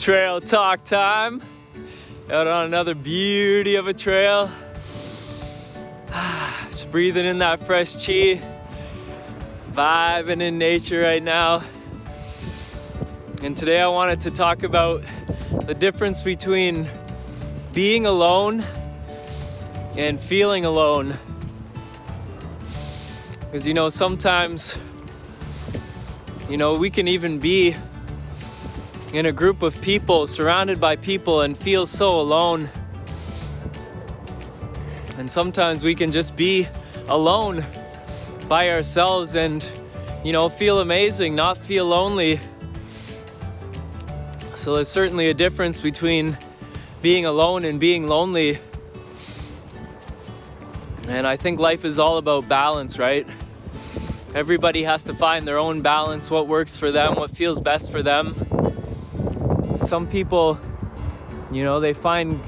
Trail talk time. Out on another beauty of a trail. Just breathing in that fresh chi. Vibing in nature right now. And today I wanted to talk about the difference between being alone and feeling alone. Because sometimes we can even be in a group of people, surrounded by people, and feel so alone. And sometimes we can just be alone by ourselves and feel amazing, not feel lonely. So there's certainly a difference between being alone and being lonely. And I think life is all about balance, right? Everybody has to find their own balance, what works for them, what feels best for them. Some people, they find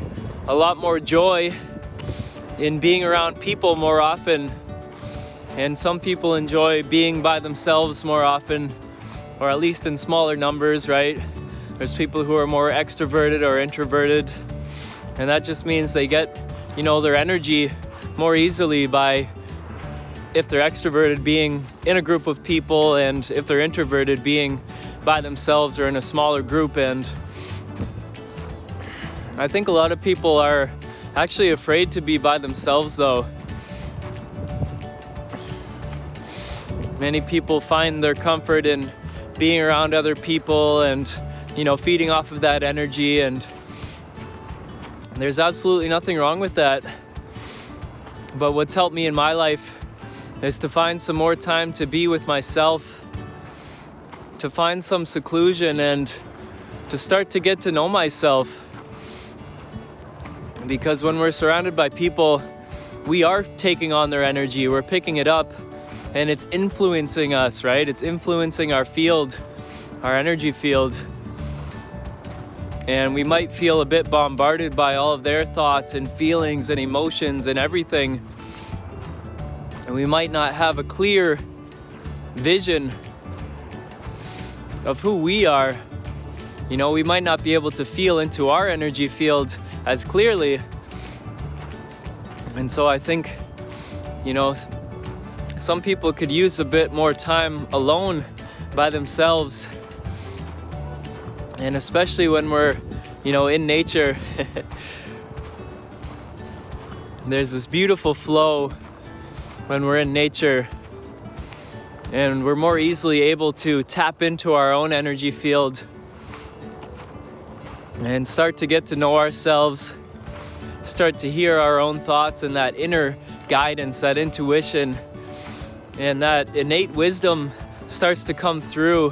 a lot more joy in being around people more often. And some people enjoy being by themselves more often, or at least in smaller numbers, right? There's people who are more extroverted or introverted. And that just means they get, their energy more easily by, if they're extroverted, being in a group of people, and if they're introverted, being by themselves or in a smaller group. And I think a lot of people are actually afraid to be by themselves, though. Many people find their comfort in being around other people and feeding off of that energy, and there's absolutely nothing wrong with that. But what's helped me in my life is to find some more time to be with myself, to find some seclusion, and to start to get to know myself. Because when we're surrounded by people, we are taking on their energy, we're picking it up, and it's influencing us, right? It's influencing our field, our energy field. And we might feel a bit bombarded by all of their thoughts and feelings and emotions and everything. And we might not have a clear vision of who we are. We might not be able to feel into our energy field as clearly. And so I think, some people could use a bit more time alone by themselves. And especially when we're, in nature, there's this beautiful flow when we're in nature, and we're more easily able to tap into our own energy field and start to get to know ourselves, start to hear our own thoughts and that inner guidance, that intuition, and that innate wisdom starts to come through.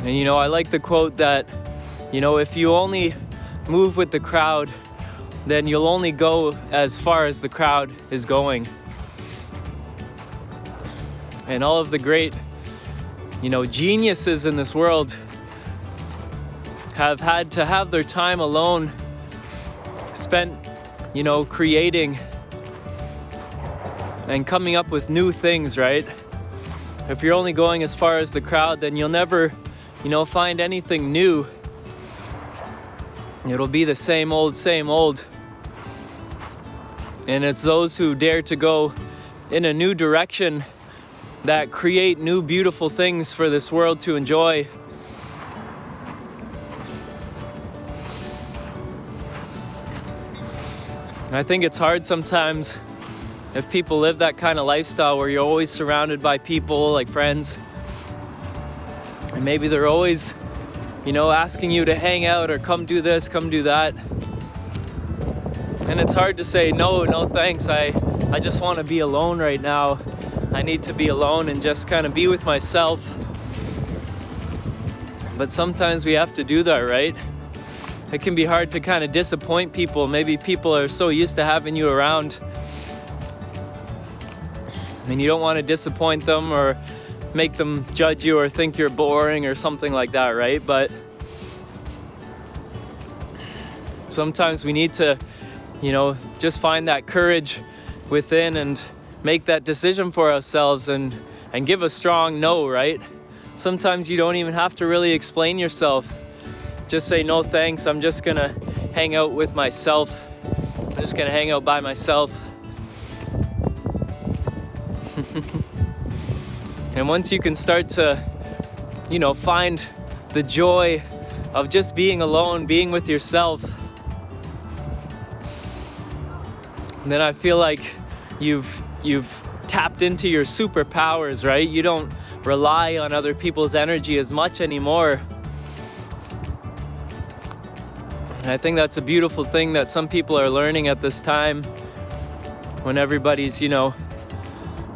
And I like the quote that, if you only move with the crowd, then you'll only go as far as the crowd is going. And all of the great, geniuses in this world have had to have their time alone spent, creating and coming up with new things, right? If you're only going as far as the crowd, then you'll never find anything new. It'll be the same old, same old. And it's those who dare to go in a new direction that create new, beautiful things for this world to enjoy. I think it's hard sometimes if people live that kind of lifestyle where you're always surrounded by people, like friends. And maybe they're always, asking you to hang out or come do this, come do that. And it's hard to say, no thanks. I just want to be alone right now. I need to be alone and just kind of be with myself. But sometimes we have to do that, right? It can be hard to kind of disappoint people. Maybe people are so used to having you around, and you don't want to disappoint them or make them judge you or think you're boring or something like that, right? But sometimes we need to, just find that courage within and make that decision for ourselves and give a strong no, right? Sometimes you don't even have to really explain yourself. Just say, no thanks, I'm just gonna hang out with myself. I'm just gonna hang out by myself. And once you can start to, find the joy of just being alone, being with yourself, then I feel like you've tapped into your superpowers, right? You don't rely on other people's energy as much anymore. And I think that's a beautiful thing that some people are learning at this time when everybody's,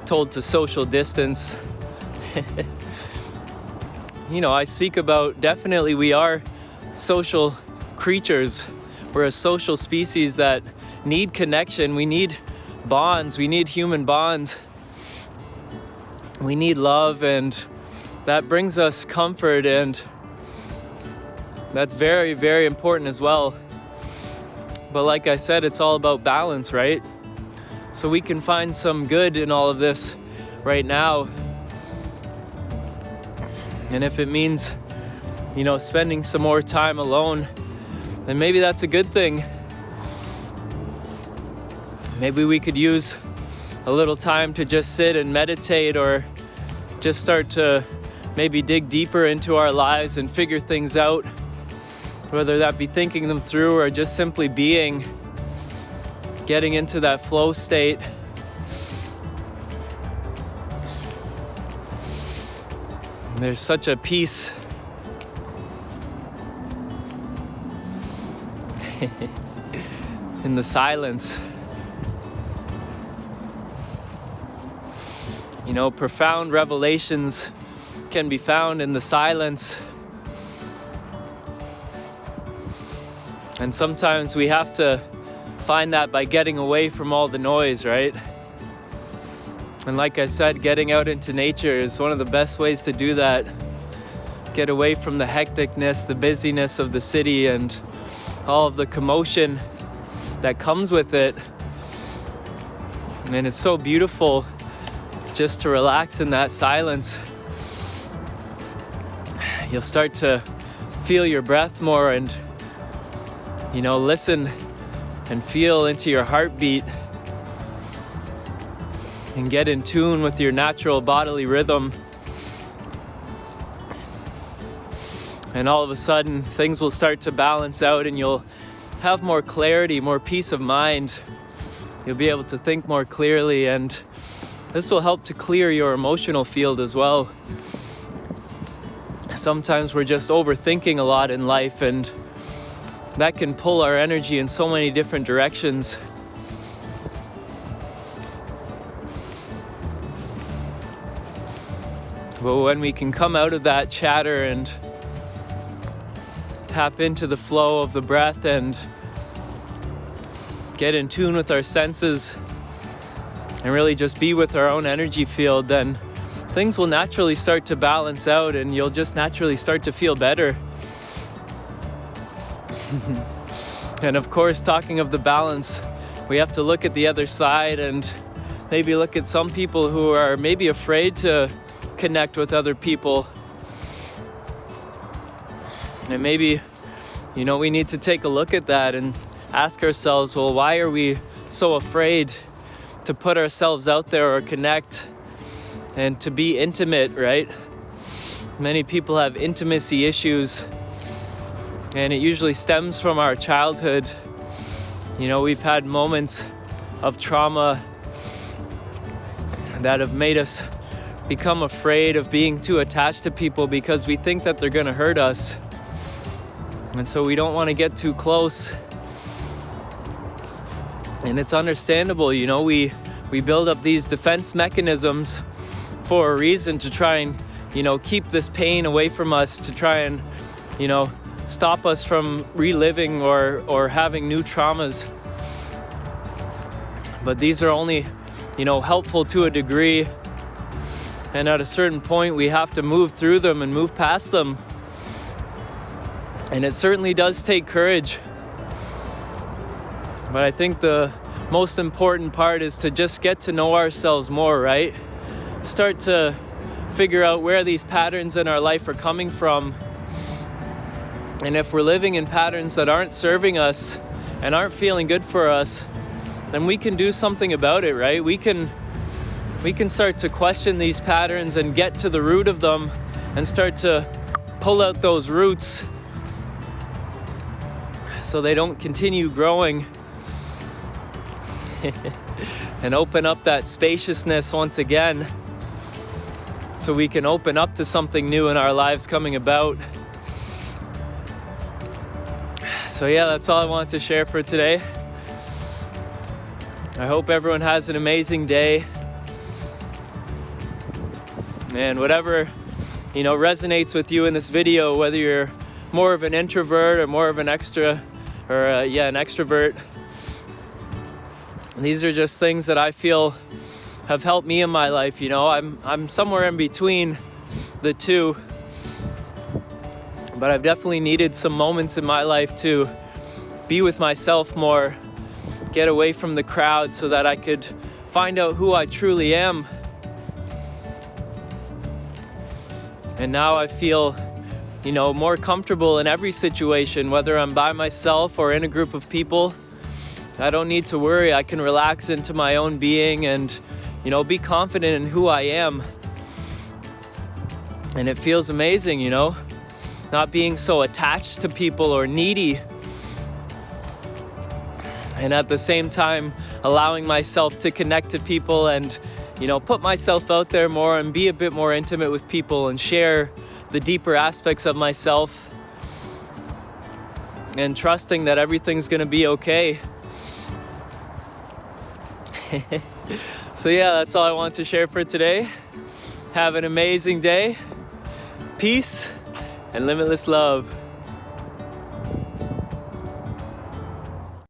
told to social distance. I speak about, definitely we are social creatures. We're a social species that need connection. We need bonds. We need human bonds. We need love, and that brings us comfort, and that's very, very important as well. But like I said, it's all about balance, right? So we can find some good in all of this right now. And if it means, spending some more time alone, then maybe that's a good thing. Maybe we could use a little time to just sit and meditate, or just start to maybe dig deeper into our lives and figure things out, whether that be thinking them through or just simply being, getting into that flow state. There's such a peace in the silence. Profound revelations can be found in the silence. And sometimes we have to find that by getting away from all the noise, right? And like I said, getting out into nature is one of the best ways to do that. Get away from the hecticness, the busyness of the city, and all of the commotion that comes with it. And it's so beautiful just to relax in that silence. You'll start to feel your breath more, and listen and feel into your heartbeat, and get in tune with your natural bodily rhythm. And all of a sudden things will start to balance out, and you'll have more clarity, more peace of mind. You'll be able to think more clearly, and this will help to clear your emotional field as well. Sometimes we're just overthinking a lot in life, and that can pull our energy in so many different directions. But when we can come out of that chatter and tap into the flow of the breath and get in tune with our senses and really just be with our own energy field, then things will naturally start to balance out, and you'll just naturally start to feel better. And of course, talking of the balance, we have to look at the other side and maybe look at some people who are maybe afraid to connect with other people. And maybe, we need to take a look at that and ask ourselves, well, why are we so afraid to put ourselves out there or connect and to be intimate, right? Many people have intimacy issues, and it usually stems from our childhood. We've had moments of trauma that have made us become afraid of being too attached to people because we think that they're going to hurt us. And so we don't want to get too close. And it's understandable, we build up these defense mechanisms for a reason, to try and, keep this pain away from us, to try and, stop us from reliving or having new traumas. But these are only, helpful to a degree. And at a certain point, we have to move through them and move past them. And it certainly does take courage. But I think the most important part is to just get to know ourselves more, right? Start to figure out where these patterns in our life are coming from. And if we're living in patterns that aren't serving us and aren't feeling good for us, then we can do something about it, right? We can start to question these patterns and get to the root of them and start to pull out those roots so they don't continue growing and open up that spaciousness once again so we can open up to something new in our lives coming about. So yeah, that's all I wanted to share for today. I hope everyone has an amazing day. And whatever, resonates with you in this video, whether you're more of an introvert or more of an extrovert. These are just things that I feel have helped me in my life. I'm somewhere in between the two. But I've definitely needed some moments in my life to be with myself more, get away from the crowd so that I could find out who I truly am. And now I feel, more comfortable in every situation, whether I'm by myself or in a group of people. I don't need to worry. I can relax into my own being and, be confident in who I am. And it feels amazing, not being so attached to people or needy. And at the same time, allowing myself to connect to people and, put myself out there more and be a bit more intimate with people and share the deeper aspects of myself. And trusting that everything's gonna be okay. So yeah, that's all I want to share for today. Have an amazing day. Peace and limitless love.